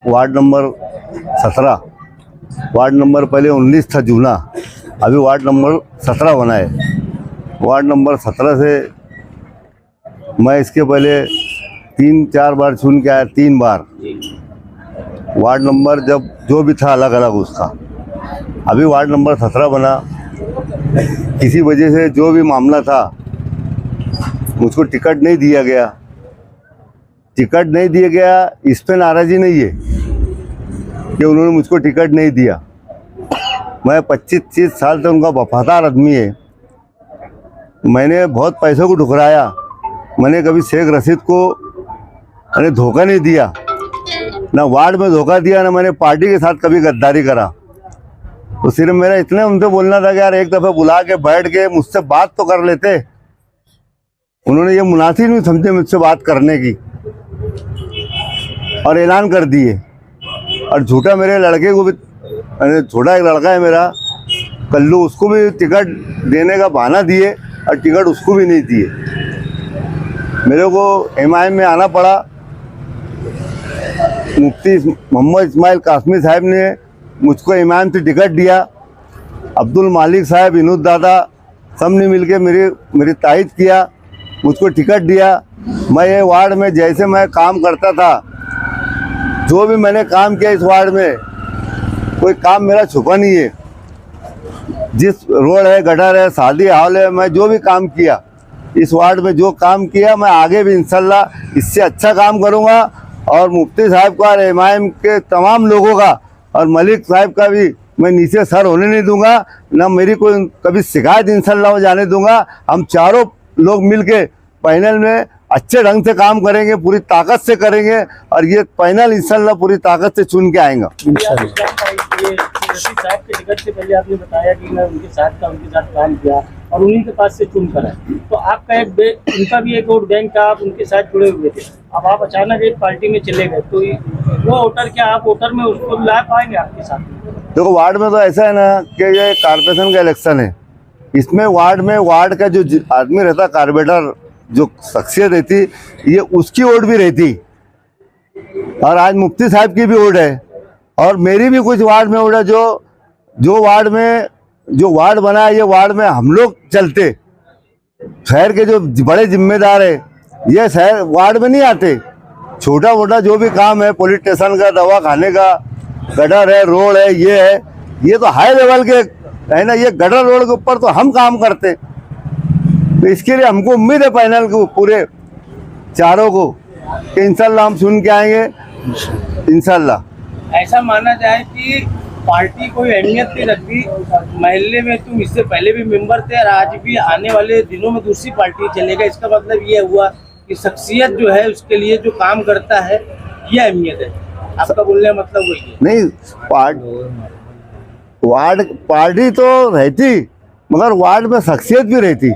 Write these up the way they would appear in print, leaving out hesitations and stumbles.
Ward number 17, ward number पहले 19 था जूना, अभी वार्ड नंबर 17 बना है। वार्ड नंबर 17 से मैं इसके पहले 3-4 बार चुन के आया, 3 बार। वार्ड नंबर जब जो भी था अलग अलग उसका, अभी वार्ड नंबर 17 बना। किसी वजह से जो भी मामला था, मुझको टिकट नहीं दिया गया। टिकट नहीं दिया गया, इस पे नाराज़ी नहीं है कि उन्होंने मुझको टिकट नहीं दिया। मैं 25-30 साल से उनका वफादार आदमी है। मैंने बहुत पैसों को ठुकराया। मैंने कभी शेख रशीद को मैंने धोखा नहीं दिया, ना वार्ड में धोखा दिया, ना मैंने पार्टी के साथ कभी गद्दारी करा। तो सिर्फ मेरा इतने उनसे बोलना था कि यार एक दफ़ा बुला के बैठ के मुझसे बात तो कर लेते। उन्होंने ये मुनासिब नहीं समझे मुझसे बात करने की और ऐलान कर दिए। और झूठा मेरे लड़के को भी, छोटा एक लड़का है मेरा कल्लू, उसको भी टिकट देने का बहाना दिए और टिकट उसको भी नहीं दिए। मेरे को एमआईएम में आना पड़ा। मुफ्ती मोहम्मद इस्माइल कासमी साहब ने मुझको एमआईएम से टिकट दिया। अब्दुल मालिक साहब, इनूद दादा, सब ने मिलके मेरी तायद किया, मुझको टिकट दिया। मैं ये वार्ड में जैसे मैं काम करता था, जो भी मैंने काम किया इस वार्ड में, कोई काम मेरा छुपा नहीं है। जिस रोड है, गटर है, शादी हॉल है, मैं जो भी काम किया इस वार्ड में, जो काम किया, मैं आगे भी इंशाल्लाह इससे अच्छा काम करूंगा। और मुफ्ती साहब का और एमआईएम के तमाम लोगों का और मलिक साहब का भी मैं नीचे सर होने नहीं दूंगा, ना मेरी कोई कभी शिकायत इंशाल्लाह जाने दूंगा। हम चारों लोग मिलके पैनल में अच्छे ढंग से काम करेंगे, पूरी ताकत से करेंगे और ये पैनल इंशाल्लाह पूरी ताकत से चुन के आएगा। साहब के टिकट से पहले आपने बताया कि मैं उनके साथ काम किया और उन्हीं के पास से चुन कर आए, तो आपका उनका भी एक वोट बैंक का आप उनके साथ जुड़े हुए थे। अब आप अचानक एक पार्टी में चले गए, तो वो वोटर, क्या आप वोटर में उसको ला पाएंगे आपके साथ? देखो, वार्ड में तो ऐसा है ना कि ये कारपोरेशन का इलेक्शन है। इसमें वार्ड का जो आदमी रहता, कारपोरेटर जो शख्सियत रहती, ये उसकी वोट भी रहती। और आज मुफ्ती साहब की भी वोट है और मेरी भी कुछ वार्ड में वोट है। जो वार्ड में जो वार्ड बना है, ये वार्ड में हम लोग चलते। शहर के जो बड़े जिम्मेदार है, ये शहर वार्ड में नहीं आते। छोटा मोटा जो भी काम है, पुलिस स्टेशन का, दवा खाने का, गटर है, रोड है, ये तो हाई लेवल के है ना। ये गटर रोड के ऊपर तो हम काम करते। तो इसके लिए हमको उम्मीद है पैनल को, पूरे चारों को, कि इंशाल्लाह हम सुन के आएंगे इंशाल्लाह। ऐसा माना जाए कि पार्टी कोई अहमियत नहीं रखती, महल्ले में तुम इससे पहले भी मेंबर थे और आज भी आने वाले दिनों में दूसरी पार्टी चलेगा। इसका मतलब ये हुआ कि शख्सियत जो है उसके लिए जो काम करता है ये अहमियत है। आपका बोलने का मतलब वही है? नहीं, पार्टी तो रहती, मगर वार्ड में शख्सियत भी रहती।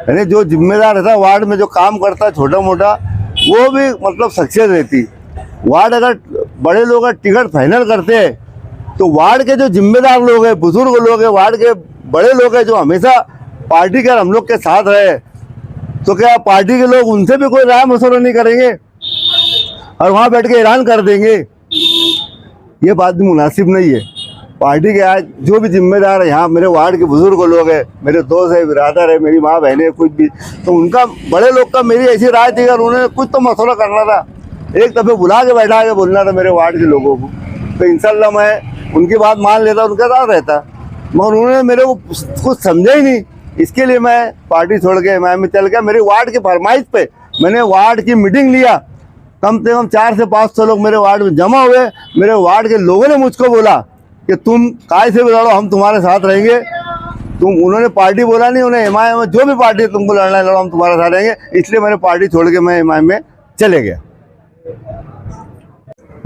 यानी जो जिम्मेदार रहता वार्ड में, जो काम करता छोटा मोटा, वो भी मतलब शख्सियत रहती। वार्ड अगर बड़े लोग टिकट फाइनल करते हैं, तो वार्ड के जो जिम्मेदार लोग हैं, बुजुर्ग लोग हैं, वार्ड के बड़े लोग हैं, जो हमेशा पार्टी के हम लोग के साथ रहे, तो क्या पार्टी के लोग उनसे भी कोई राय मशवरा नहीं करेंगे और वहाँ बैठ के ऐलान कर देंगे? ये बात भी मुनासिब नहीं है। पार्टी के आज जो भी जिम्मेदार है, यहाँ मेरे वार्ड के बुजुर्ग लोग हैं, मेरे दोस्त है, बिरादर है, मेरी माँ बहन है, कुछ भी, तो उनका, बड़े लोग का मेरी ऐसी राय थी, अगर उन्होंने कुछ तो मसला करना था, एक दफ़े बुला के बैठा के बोलना था मेरे वार्ड के लोगों को, तो इंशाल्लाह मैं उनकी बात मान लेता, उनके साथ रहता। मगर उन्होंने मेरे को कुछ समझा ही नहीं। इसके लिए मैं पार्टी छोड़ के एमआईएम में चल गया। मेरी वार्ड की फरमाइश पे मैंने वार्ड की मीटिंग लिया। कम से कम 400 से 500 लोग मेरे वार्ड में जमा हुए। मेरे वार्ड के लोगों ने मुझको बोला कि तुम काय से भी लड़ो, हम तुम्हारे साथ रहेंगे। उन्होंने पार्टी बोला नहीं, उन्हें एमआईएम में जो भी पार्टी तुमको लड़ना है लड़ो, हम तुम्हारे साथ रहेंगे। इसलिए मैंने पार्टी छोड़ के मैं एमआईएम में चले गया।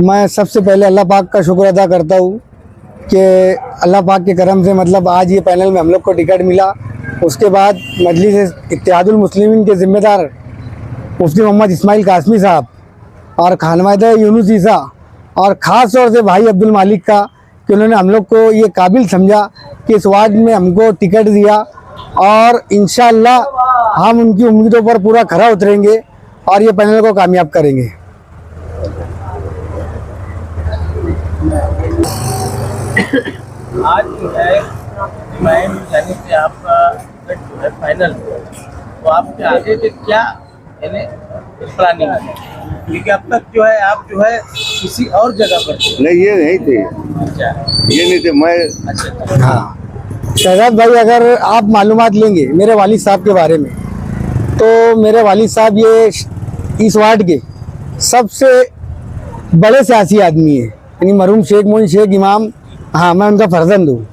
मैं सबसे पहले अल्लाह पाक का शुक्र अदा करता हूँ कि अल्लाह पाक के करम से मतलब आज ये पैनल में हम लोग को टिकट मिला। उसके बाद मजलिस इत्तेहादुल मुस्लिमीन के ज़िम्मेदार मुफ्ती मोहम्मद इस्माइल कासमी साहब और खानवादा यूनुस ईसा और ख़ास तौर से भाई अब्दुल मालिक का, कि उन्होंने हम लोग को ये काबिल समझा कि इस वार्ड में हमको टिकट दिया और इंशाअल्लाह हम उनकी उम्मीदों पर पूरा खरा उतरेंगे और ये पैनल को कामयाब करेंगे। आज जो है मैं जाने से आपका टिकट जो है फाइनल, तो आपके आगे के क्या यानी प्लानिंग है? क्योंकि अब तक जो है आप जो है किसी और जगह पर थे। नहीं, ये नहीं थे, अच्छा ये नहीं थे। मैं अच्छा हाँ शहजाद भाई, अगर आप मालूमात लेंगे मेरे वालिद साहब के बारे में, तो मेरे वालिद साहब ये इस वार्ड के सबसे बड़े सियासी आदमी है, यानी मरहूम शेख मोइन शेख इमाम। हाँ, मैं उनका फर्जंद हूँ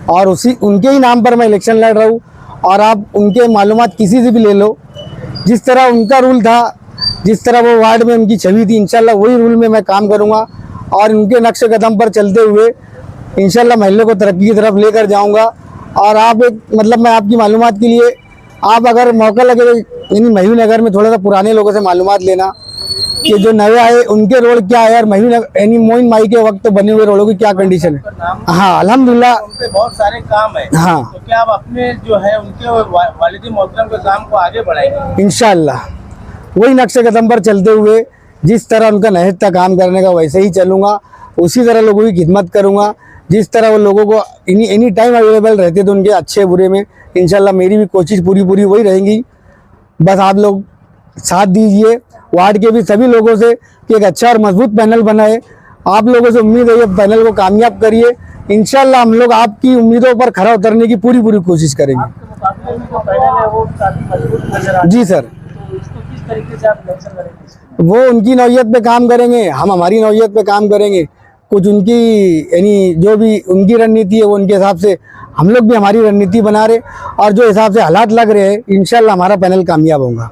और उनके ही नाम पर मैं इलेक्शन लड़ रहा हूँ। और आप उनके मालूमात किसी से भी ले लो, जिस तरह उनका रूल था, जिस तरह वो वार्ड में उनकी छवि थी, इंशाल्लाह वही रूल में मैं काम करूँगा और उनके नक्श कदम पर चलते हुए इंशाल्लाह महल्ले को तरक्की की तरफ लेकर जाऊँगा। और आप एक मतलब मैं आपकी मालूमात के लिए, आप अगर मौका लगे तो यानी महवी नगर में थोड़ा सा पुराने लोगों से मालूमात लेना कि जो नए आए उनके रोड क्या है और महवी नगर यानी मोइन माई के वक्त बने हुए रोडों की क्या कंडीशन है। हाँ अल्हम्दुलिल्लाह, उनके बहुत सारे काम है। हाँ। तो क्या आप अपने जो है उनके वालिद मोहतरम के काम को आगे बढ़ाएंगे? इंशाअल्लाह वही नक्शे कदम पर चलते हुए जिस तरह उनका नहज था काम करने का, वैसे ही चलूँगा, उसी तरह लोगों की खिदमत करूँगा। जिस तरह वो लोगों को एनी टाइम अवेलेबल रहते थे उनके अच्छे बुरे में, इंशाल्लाह मेरी भी कोशिश पूरी वही रहेंगी। बस आप लोग साथ दीजिए वार्ड के भी सभी लोगों से कि एक अच्छा और मजबूत पैनल बनाए। आप लोगों से उम्मीद है ये पैनल को कामयाब करिए। इंशाल्लाह हम लोग आपकी उम्मीदों पर खरा उतरने की पूरी कोशिश करेंगे। आपके मुकाबले में जो पैनल है वो काफी मजबूत नजर आता है। जी सर, तो इसको किस तरीके से आप इलेक्शन लड़ेंगे? वो उनकी नौयत पे काम करेंगे, हम हमारी नौयत पे काम करेंगे। कुछ उनकी यानी जो भी उनकी रणनीति है वो उनके हिसाब से हम लोग भी हमारी रणनीति बना रहे और जो हिसाब से हालात लग रहे हैं इंशाल्लाह हमारा पैनल कामयाब होगा।